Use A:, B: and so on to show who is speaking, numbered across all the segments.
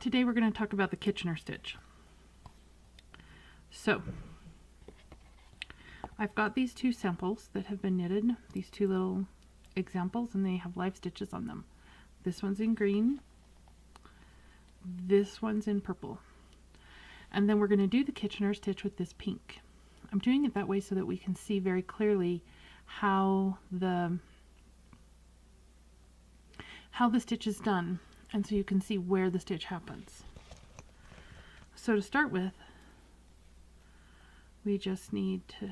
A: Today we're going to talk about the Kitchener stitch. So I've got these two samples that have been knitted, these two little examples, and they have live stitches on them. This one's in green, this one's in purple, and then we're going to do the Kitchener stitch with this pink. I'm doing it that way so that we can see very clearly how the stitch is done, and so you can see where the stitch happens. So to start with, we just need to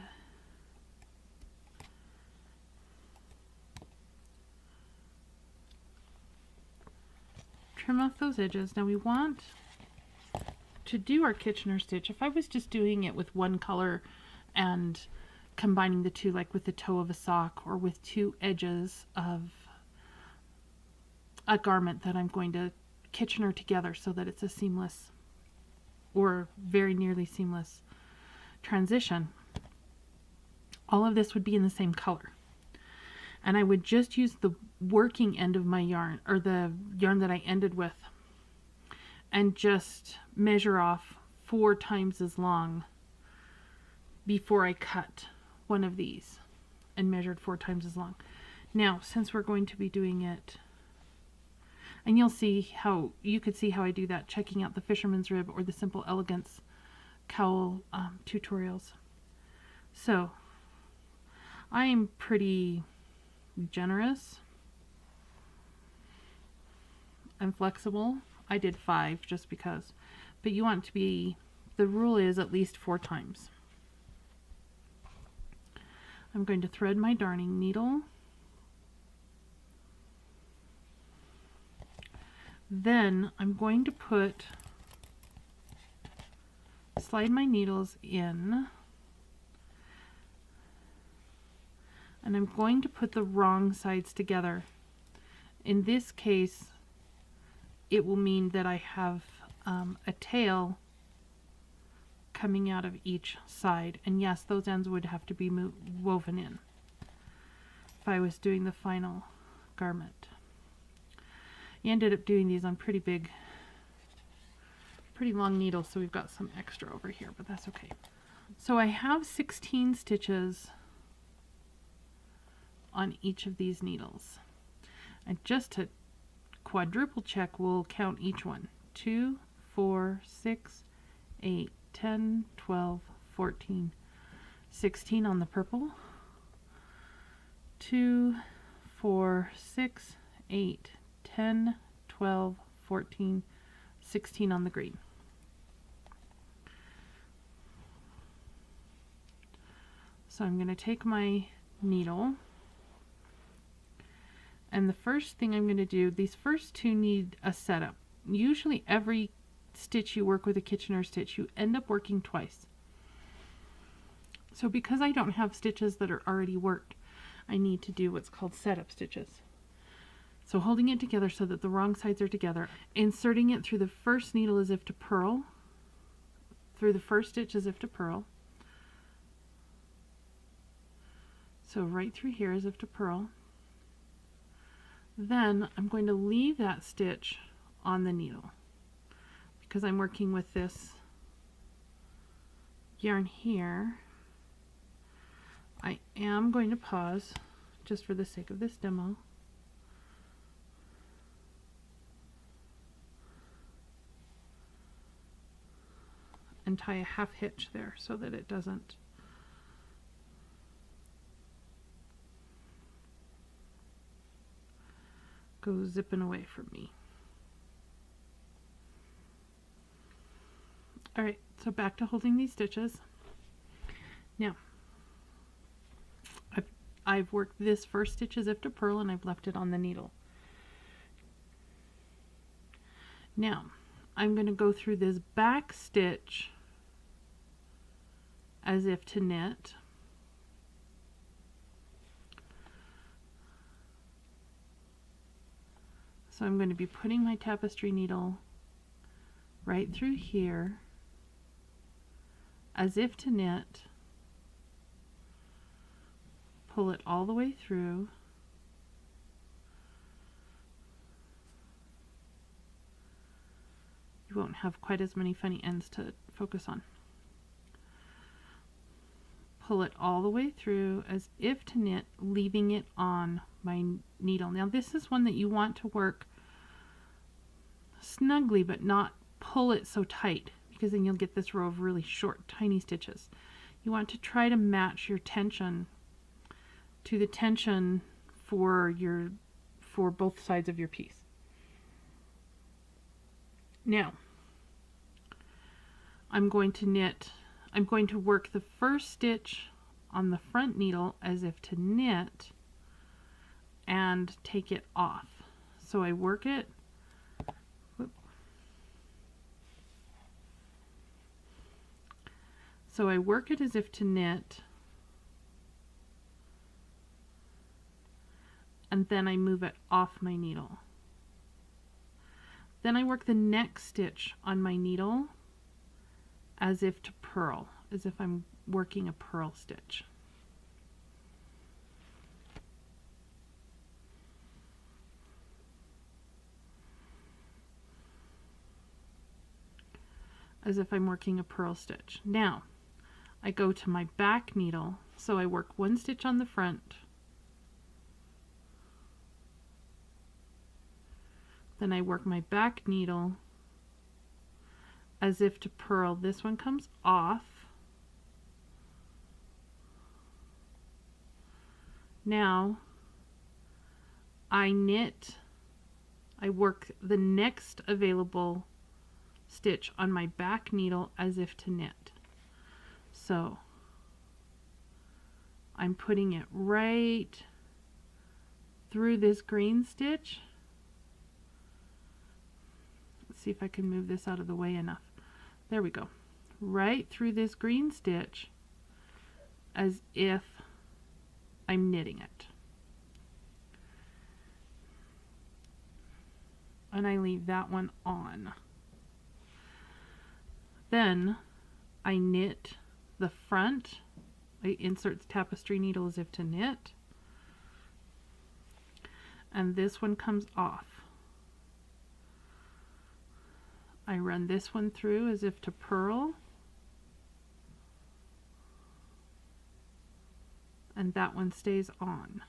A: trim off those edges. Now we want to do our Kitchener stitch. If I was just doing it with one color and combining the two, like with the toe of a sock or with two edges of a garment that I'm going to Kitchener together so that it's a seamless or very nearly seamless transition, all of this would be in the same color. And I would just use the working end of my yarn, or the yarn that I ended with, and just measure off 4 times as long before I cut one of these, and measured 4 times as long. Now, since we're going to be doing it, and you could see how I do that checking out the Fisherman's Rib or the Simple Elegance Cowl tutorials. So I'm pretty generous and flexible. I did 5 just because, but you want it to be, the rule is at least 4 times. I'm going to thread my darning needle. Then I'm going to slide my needles in, and I'm going to put the wrong sides together. In this case, it will mean that I have a tail coming out of each side, and yes, those ends would have to be woven in if I was doing the final garment. I ended up doing these on pretty long needles, so we've got some extra over here, but that's okay. So I have 16 stitches on each of these needles, and just to quadruple check, we'll count each one. 2, 4, 6, 8, 10, 12, 14, 16 on the purple. 2, 4, 6, 8, 10, 12, 14, 16 on the green. So I'm going to take my needle, and the first thing I'm going to do, these first 2 need a setup. Usually every stitch you work with a Kitchener stitch, you end up working twice. So because I don't have stitches that are already worked, I need to do what's called setup stitches. So holding it together so that the wrong sides are together, inserting it through the first needle as if to purl, through the first stitch as if to purl. So right through here as if to purl. Then I'm going to leave that stitch on the needle because I'm working with this yarn here. I am going to pause just for the sake of this demo. And tie a half hitch there so that it doesn't go zipping away from me. Alright, so back to holding these stitches. Now, I've worked this first stitch as if to purl, and I've left it on the needle. Now, I'm going to go through this back stitch as if to knit, So I'm going to be putting my tapestry needle right through here as if to knit, pull it all the way through, you won't have quite as many funny ends to focus on. Pull it all the way through as if to knit, leaving it on my needle. Now this is one that you want to work snugly but not pull it so tight, because then you'll get this row of really short tiny stitches. You want to try to match your tension to the tension for both sides of your piece. Now I'm going to work the first stitch on the front needle as if to knit and take it off. So I work it, as if to knit, and then I move it off my needle. Then I work the next stitch on my needle as if to purl, as if I'm working a purl stitch. As if I'm working a purl stitch. Now I go to my back needle, so I work one stitch on the front, then I work my back needle as if to purl. This one comes off. Now I work the next available stitch on my back needle as if to knit. So I'm putting it right through this green stitch. Let's see if I can move this out of the way enough. There we go. Right through this green stitch as if I'm knitting it. And I leave that one on. Then I knit the front. I insert the tapestry needle as if to knit, and this one comes off. I run this one through as if to purl, and that one stays on.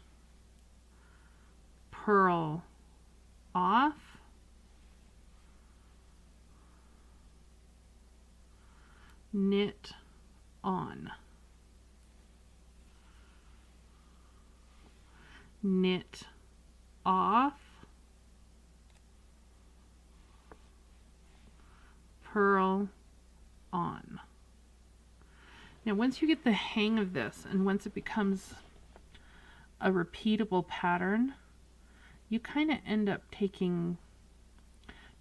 A: Purl off, knit on, knit off, purl on. Now once you get the hang of this, and once it becomes a repeatable pattern, you kind of end up taking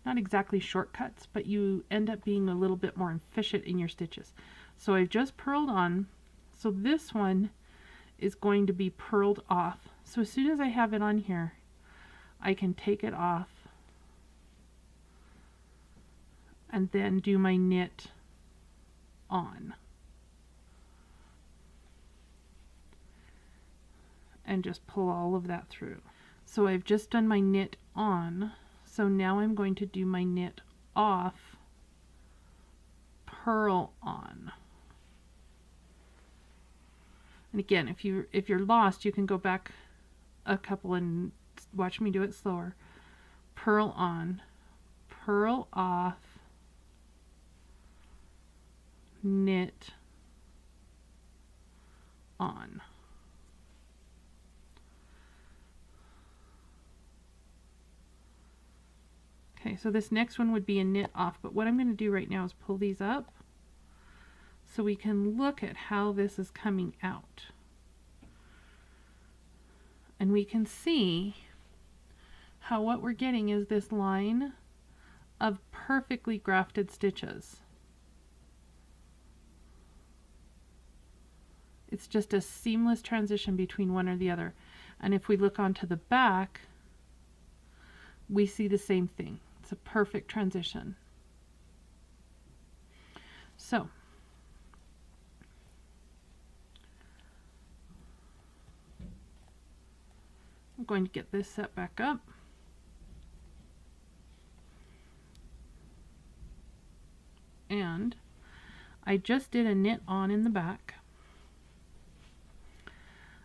A: not exactly shortcuts, but you end up being a little bit more efficient in your stitches. So I've just purled on, so this one is going to be purled off. So as soon as I have it on here, I can take it off and then do my knit on. And just pull all of that through. So I've just done my knit on, so now I'm going to do my knit off, purl on. And again, if you're lost, you can go back a couple and watch me do it slower. Purl on, purl off, knit on. Okay, so this next one would be a knit off, but what I'm going to do right now is pull these up so we can look at how this is coming out. And we can see how what we're getting is this line of perfectly grafted stitches. It's just a seamless transition between one or the other. And if we look onto the back, we see the same thing. It's a perfect transition. So I'm going to get this set back up. And I just did a knit on in the back.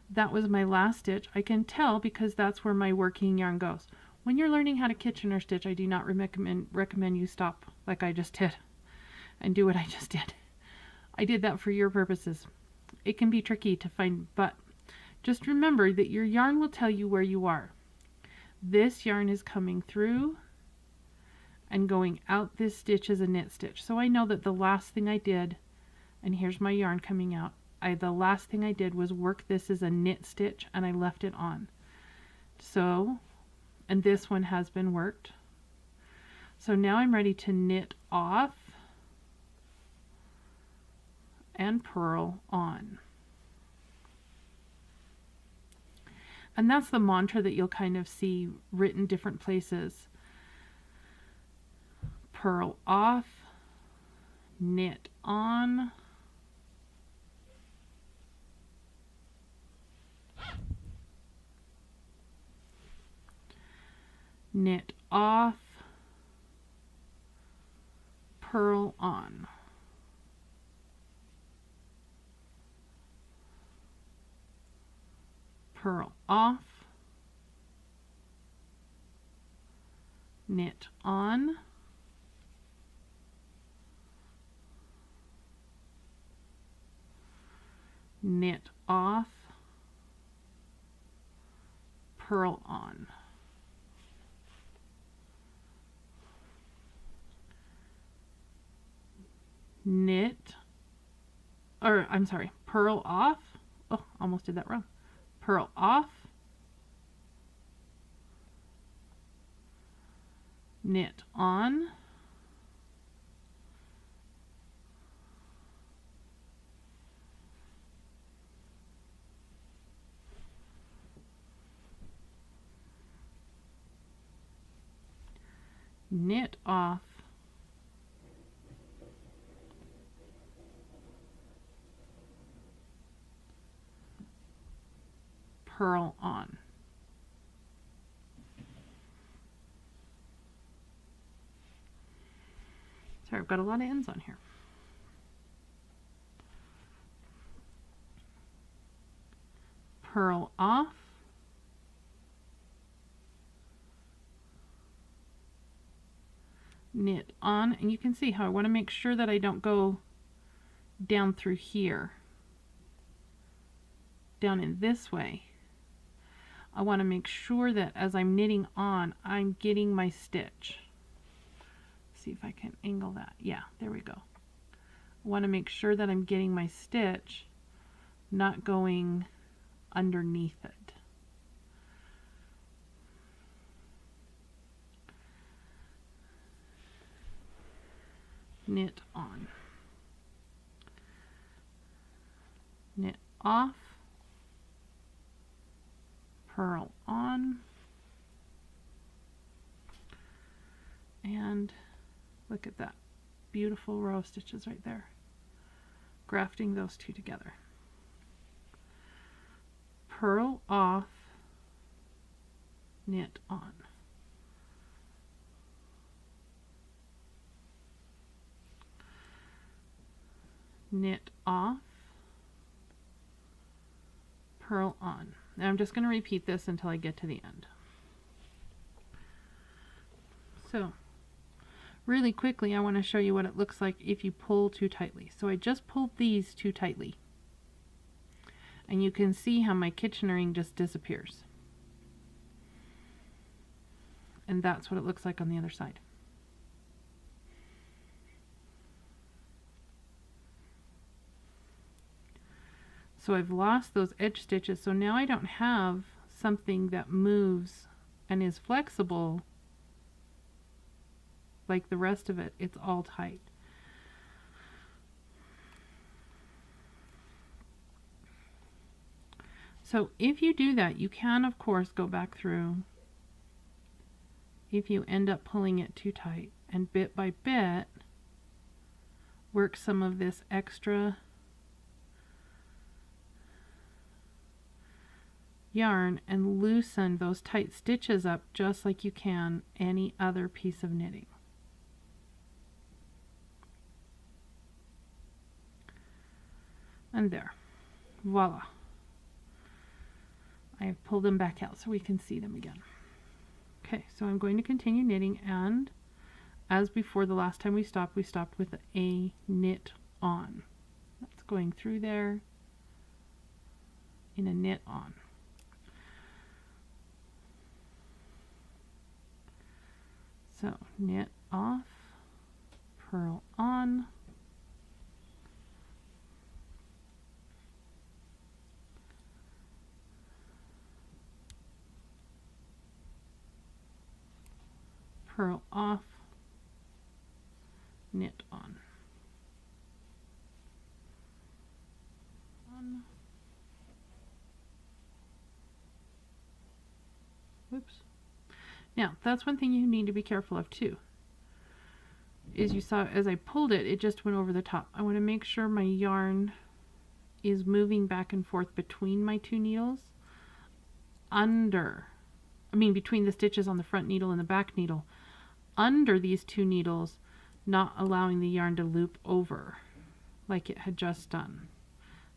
A: That was my last stitch. I can tell because that's where my working yarn goes. When you're learning how to Kitchener stitch, I do not recommend you stop like I just did and do what I just did. I did that for your purposes. It can be tricky to find, but just remember that your yarn will tell you where you are. This yarn is coming through and going out this stitch is a knit stitch. So I know that the last thing I did, and here's my yarn coming out, the last thing I did was work this as a knit stitch and I left it on. So, and this one has been worked. So now I'm ready to knit off and purl on. And that's the mantra that you'll kind of see written different places. Purl off, knit on, knit off, purl on. Purl off, knit on, knit off, purl on. Purl off. Oh, almost did that wrong. Purl off, knit on, knit off, purl on. Sorry, I've got a lot of ends on here. Purl off, knit on, and you can see how I want to make sure that I don't go down through here, down in this way. I want to make sure that as I'm knitting on, I'm getting my stitch. See if I can angle that. Yeah, there we go. I want to make sure that I'm getting my stitch, not going underneath it. Knit on, knit off, purl on, and look at that beautiful row of stitches right there, grafting those two together. Purl off, knit on. Knit off, purl on. Now I'm just going to repeat this until I get to the end. So really quickly, I want to show you what it looks like if you pull too tightly. So I just pulled these too tightly, and you can see how my Kitchenering just disappears. And that's what it looks like on the other side. So I've lost those edge stitches, so now I don't have something that moves and is flexible like the rest of it. It's all tight. So if you do that, you can of course go back through if you end up pulling it too tight, and bit by bit work some of this extra yarn and loosen those tight stitches up just like you can any other piece of knitting. And there, voila. I have pulled them back out so we can see them again. Okay, so I'm going to continue knitting, and as before, the last time we stopped with a knit on. That's going through there in a knit on. So knit off, purl on, purl off, knit on. Whoops. Now, that's one thing you need to be careful of too. Is you saw as I pulled it, it just went over the top. I want to make sure my yarn is moving back and forth between my two needles, between the stitches on the front needle and the back needle, under these two needles, not allowing the yarn to loop over like it had just done.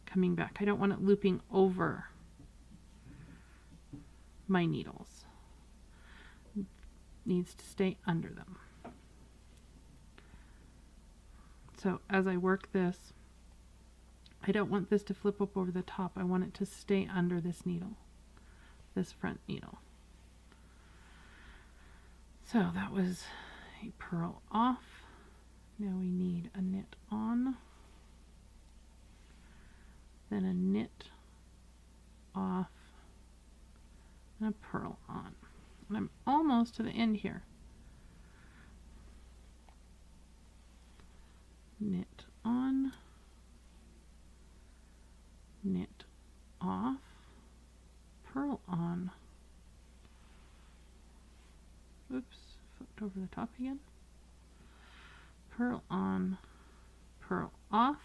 A: Coming back. I don't want it looping over my needles. It needs to stay under them. So as I work this, I don't want this to flip up over the top. I want it to stay under this needle, this front needle. So that was a purl off. Now we need a knit on, then a knit off, and a purl on. And I'm almost to the end here. Knit on, knit off, purl on. Oops, flipped over the top again. Purl on, purl off,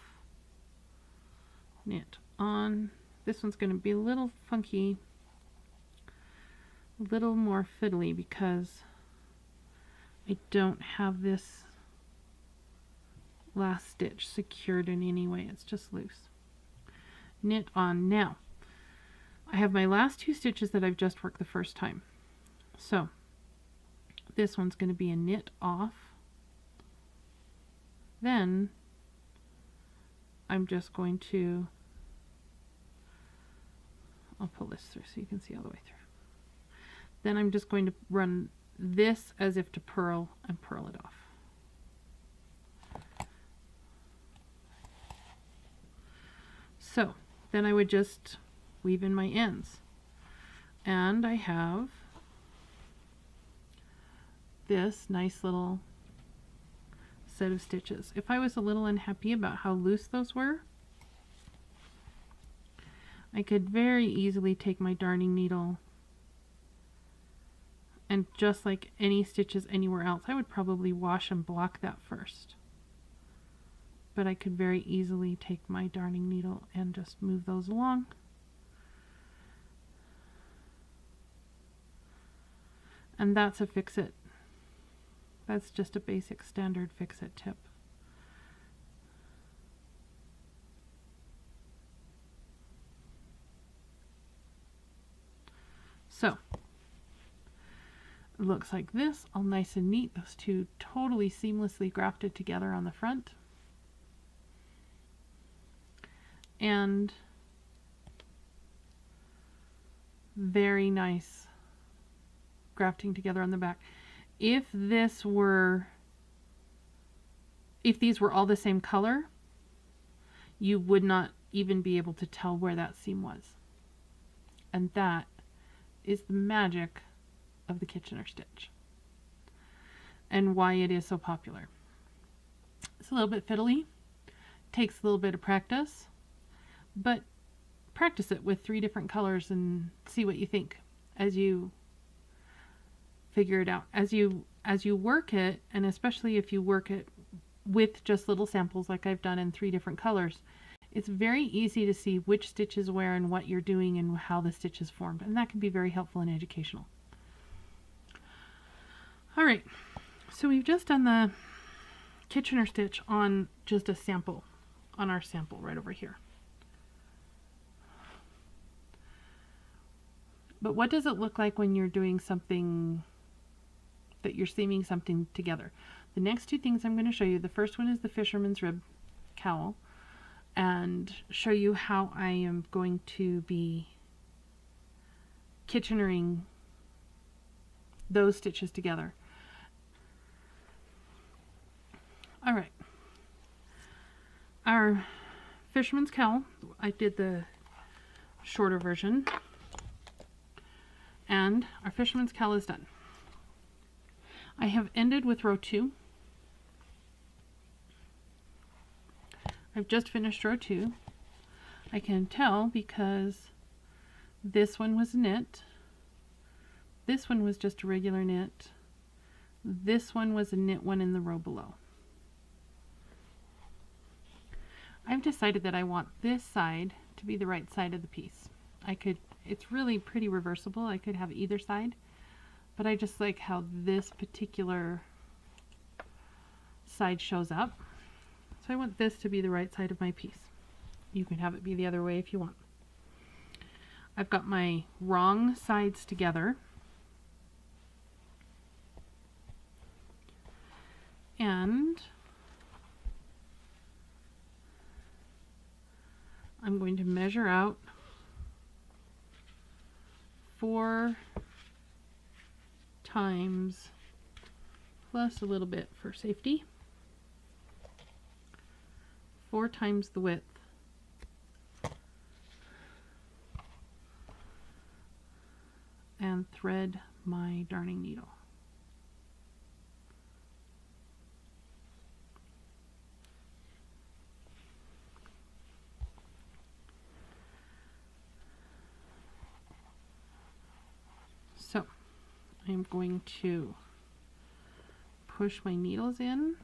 A: knit on. This one's going to be a little funky, a little more fiddly because I don't have this last stitch secured in any way. It's just loose. Knit on. Now I have my last two stitches that I've just worked the first time. So this one's going to be a knit off. Then I'm just going to, I'll pull this through so you can see all the way through. Then I'm just going to run this as if to purl and purl it off. So then I would just weave in my ends. And I have this nice little set of stitches. If I was a little unhappy about how loose those were, I could very easily take my darning needle and just like any stitches anywhere else, I would probably wash and block that first. But I could very easily take my darning needle and just move those along. And that's a fix-it. That's just a basic standard fix-it tip. So it looks like this, all nice and neat. Those two totally seamlessly grafted together on the front. And very nice grafting together on the back. If these were all the same color, you would not even be able to tell where that seam was. And that is the magic of the Kitchener stitch and why it is so popular. It's a little bit fiddly, takes a little bit of practice, but practice it with 3 different colors and see what you think as you figure it out. As you work it, and especially if you work it with just little samples like I've done in 3 different colors, it's very easy to see which stitch is where and what you're doing and how the stitch is formed, and that can be very helpful and educational. All right, so we've just done the Kitchener stitch on just a sample, on our sample right over here. But what does it look like when you're doing something that you're seaming something together? The next 2 things I'm going to show you, the first one is the Fisherman's Rib Cowl, and show you how I am going to be Kitchenering those stitches together. All right, our Fisherman's Cowl, I did the shorter version, and our Fisherman's Cowl is done. I have ended with row 2. I've just finished row 2. I can tell because this one was knit, this one was just a regular knit, this one was a knit one in the row below. I've decided that I want this side to be the right side of the piece. It's really pretty reversible. I could have either side, but I just like how this particular side shows up. So I want this to be the right side of my piece. You can have it be the other way if you want. I've got my wrong sides together, and I'm going to measure out 4 times plus a little bit for safety, 4 times the width, and thread my darning needle. So I'm going to push my needles in,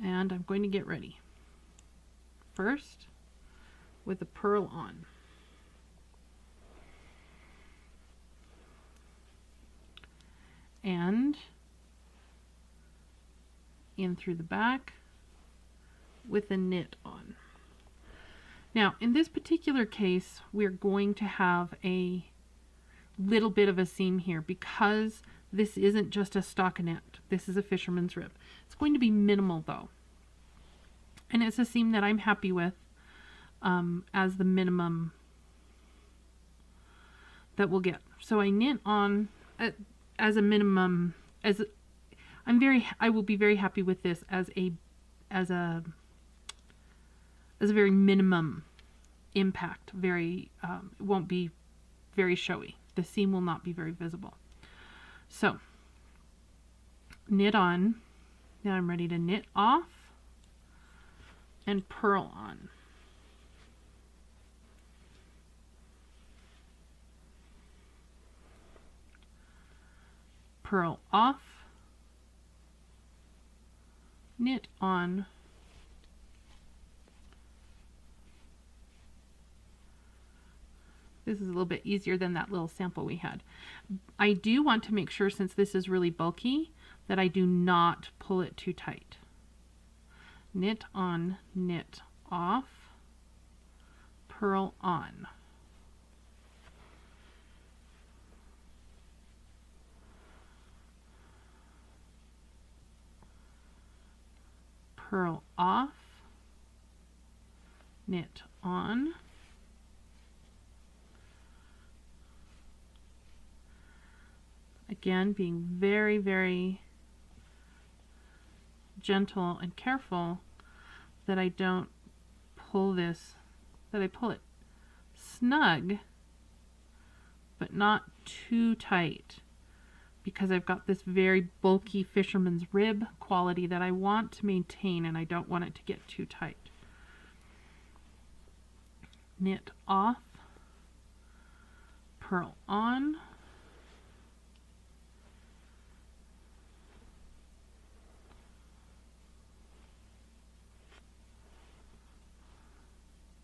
A: and I'm going to get ready. First, with the purl on. And in through the back with the knit on. Now, in this particular case, we're going to have a little bit of a seam here because this isn't just a stockinette. This is a Fisherman's Rib. It's going to be minimal though. And it's a seam that I'm happy with as the minimum that we'll get. So I knit on as a minimum, I will be very happy with this as a very minimum impact. It won't be very showy. The seam will not be very visible. So knit on. Now I'm ready to knit off and purl on. Purl off, knit on, this is a little bit easier than that little sample we had. I do want to make sure, since this is really bulky, that I do not pull it too tight. Knit on, knit off, purl on. Purl off, knit on, again being very, very gentle and careful that I don't pull this, that I pull it snug but not too tight, because I've got this very bulky Fisherman's Rib quality that I want to maintain, and I don't want it to get too tight. knit off, purl on,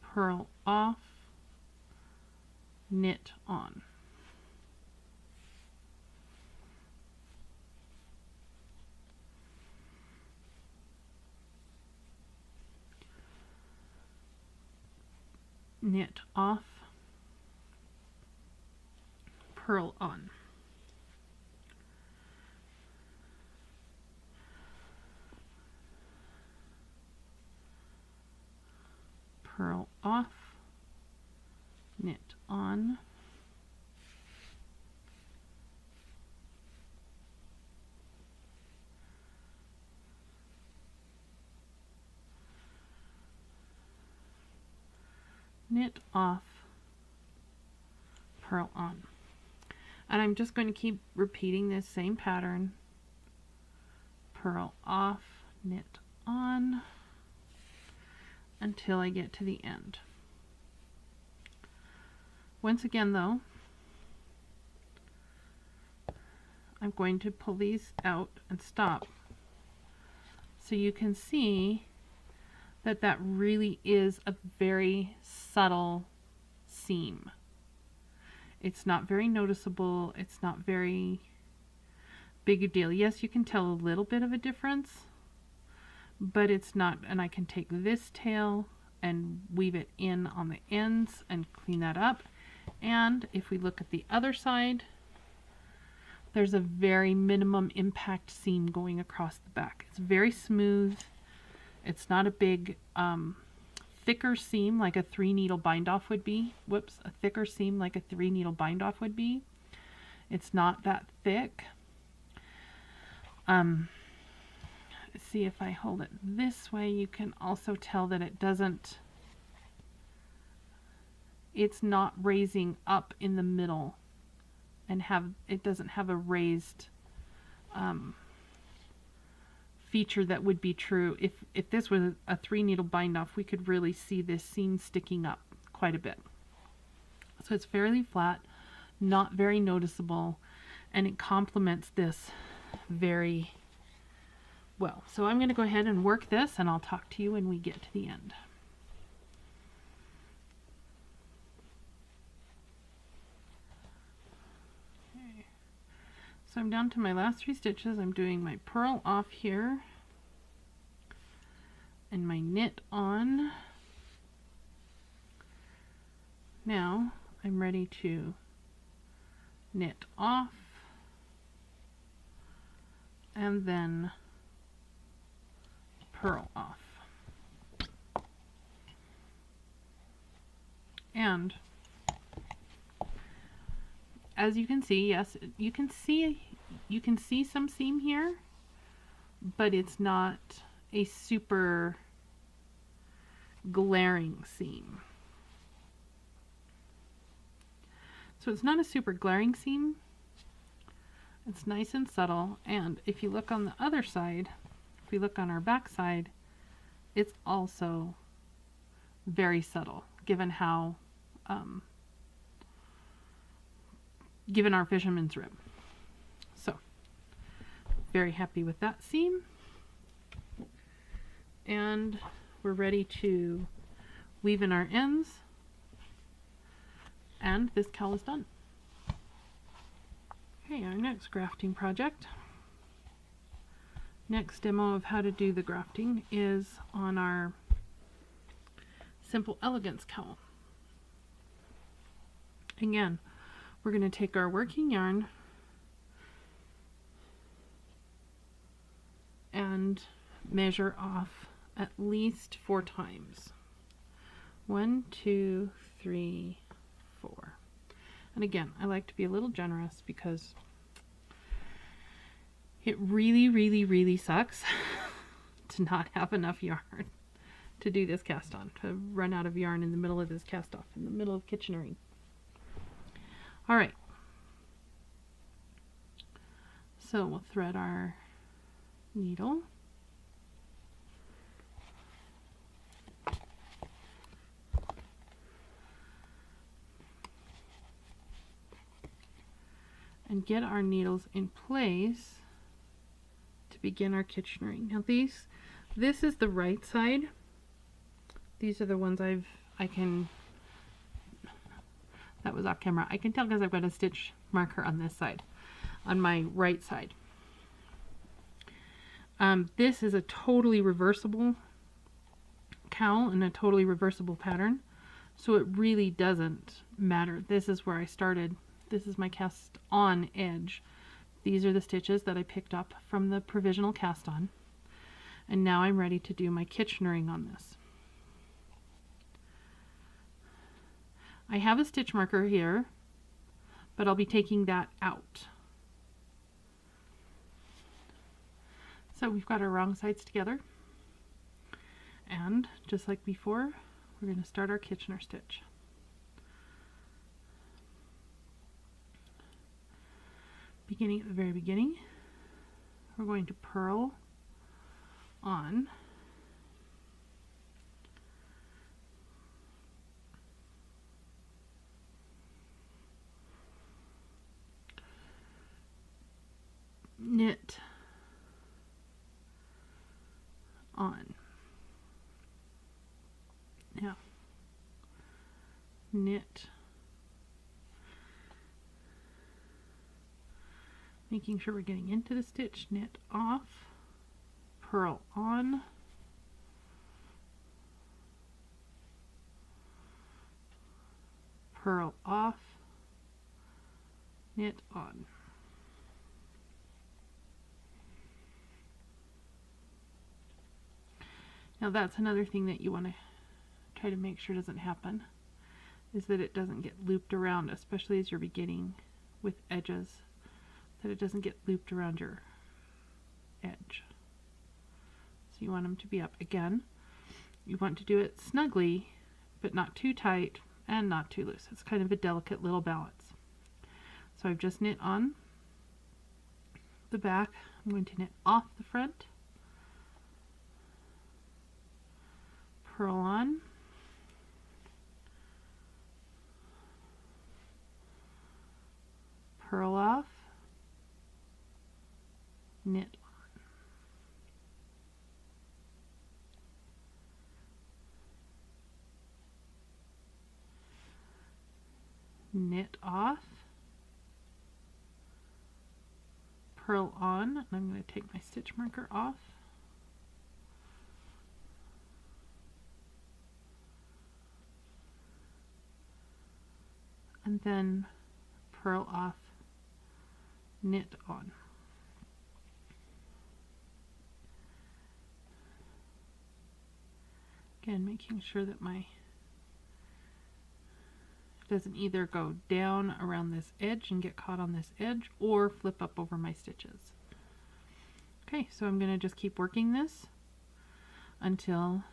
A: purl off, knit on. Knit off, purl on. Purl off, knit on, knit off, purl on. And I'm just going to keep repeating this same pattern. Purl off, knit on, until I get to the end. Once again though, I'm going to pull these out and stop so you can see that that really is a very subtle seam. It's not very noticeable. It's not very big a deal. Yes, you can tell a little bit of a difference, but it's not, and I can take this tail and weave it in on the ends and clean that up. And if we look at the other side, there's a very minimum impact seam going across the back. It's very smooth. It's not a big thicker seam like a 3-needle bind off would be. Whoops, a thicker seam like a 3-needle bind off would be. It's not that thick. See, if I hold it this way, you can also tell that it doesn't, it's not raising up in the middle and it doesn't have a raised feature that would be true. If this was a 3-needle bind off, we could really see this seam sticking up quite a bit. So it's fairly flat, not very noticeable, and it complements this very well. So I'm going to go ahead and work this, and I'll talk to you when we get to the end. Okay. So I'm down to my last 3 stitches. I'm doing my purl off here and my knit on. Now I'm ready to knit off and then purl off. And as you can see, yes, you can see some seam here, but it's not a super glaring seam. So it's not a super glaring seam. It's nice and subtle, and if you look on the other side, if we look on our back side, it's also very subtle, given how given our fisherman's rib. So very happy with that seam, and we're ready to weave in our ends, and this cowl is done. Okay, our next grafting project, next demo of how to do the grafting is on our simple Elegance cowl. Again, we're going to take our working yarn and measure off at least 4 times. 1, 2, 3, 4. And again, I like to be a little generous because it really, really, really sucks to not have enough yarn to do this cast on, to run out of yarn in the middle of this cast off, in the middle of kitchenery. All right, so we'll thread our needle. and get our needles in place to begin our Kitchener-ing. Now this is the right side. These are the ones that was off camera. I can tell because I've got a stitch marker on this side, on my right side. This is a totally reversible cowl and a totally reversible pattern, so it really doesn't matter. This is where I started. This is my cast on edge. These are the stitches that I picked up from the provisional cast on, and now I'm ready to do my Kitchener-ing on this. I have a stitch marker here, but I'll be taking that out. So we've got our wrong sides together, and just like before, we're going to start our Kitchener stitch. Beginning at the very beginning, we're going to purl on, knit on. Now, knit, making sure we're getting into the stitch, knit off, purl on, purl off, knit on. Now that's another thing that you want to try to make sure doesn't happen, is that it doesn't get looped around, especially as you're beginning with edges, that it doesn't get looped around your edge. So you want them to be up. Again, you want to do it snugly, but not too tight and not too loose. It's kind of a delicate little balance. So I've just knit on the back. I'm going to knit off the front, purl on, purl off, knit on, knit off, purl on, and I'm going to take my stitch marker off, and then purl off, knit on. Again, making sure that my doesn't either go down around this edge and get caught on this edge or flip up over my stitches. Okay, so I'm going to just keep working this until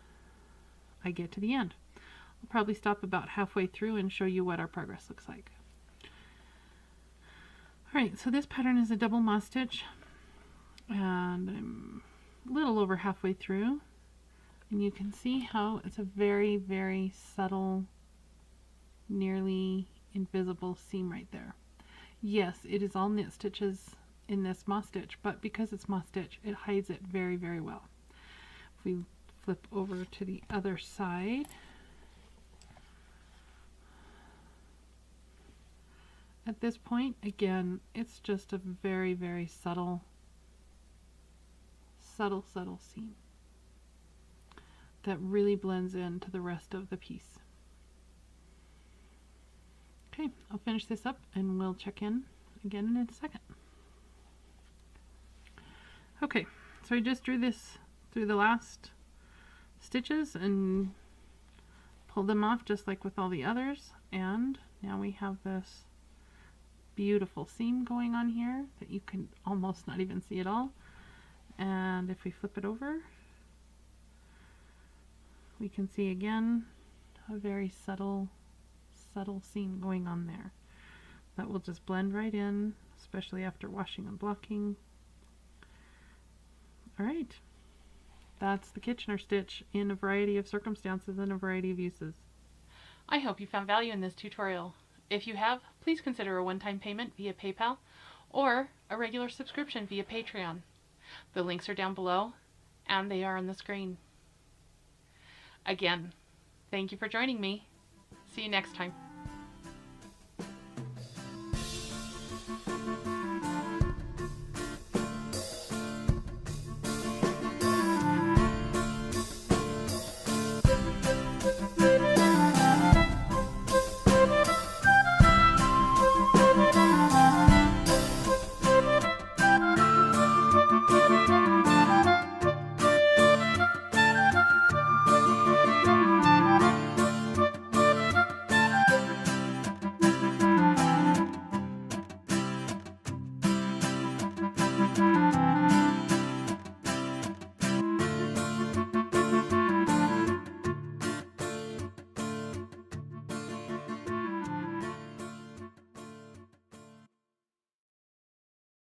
A: I get to the end. I'll probably stop about halfway through and show you what our progress looks like. Alright, so this pattern is a double moss stitch, and I'm a little over halfway through, and you can see how it's a very, very subtle, nearly invisible seam right there. Yes, it is all knit stitches in this moss stitch, but because it's moss stitch, it hides it very, very well. If we flip over to the other side, at this point, again, it's just a very, very subtle seam that really blends into the rest of the piece. Okay, I'll finish this up and we'll check in again in a second. Okay, so I just drew this through the last stitches and pulled them off just like with all the others, and now we have this beautiful seam going on here that you can almost not even see at all. And if we flip it over, we can see again a very subtle seam going on there that will just blend right in, especially after washing and blocking. Alright, that's the Kitchener stitch in a variety of circumstances and a variety of uses. I hope you found value in this tutorial. If you have, please consider a one-time payment via PayPal or a regular subscription via Patreon. The links are down below, and they are on the screen. Again, thank you for joining me. See you next time.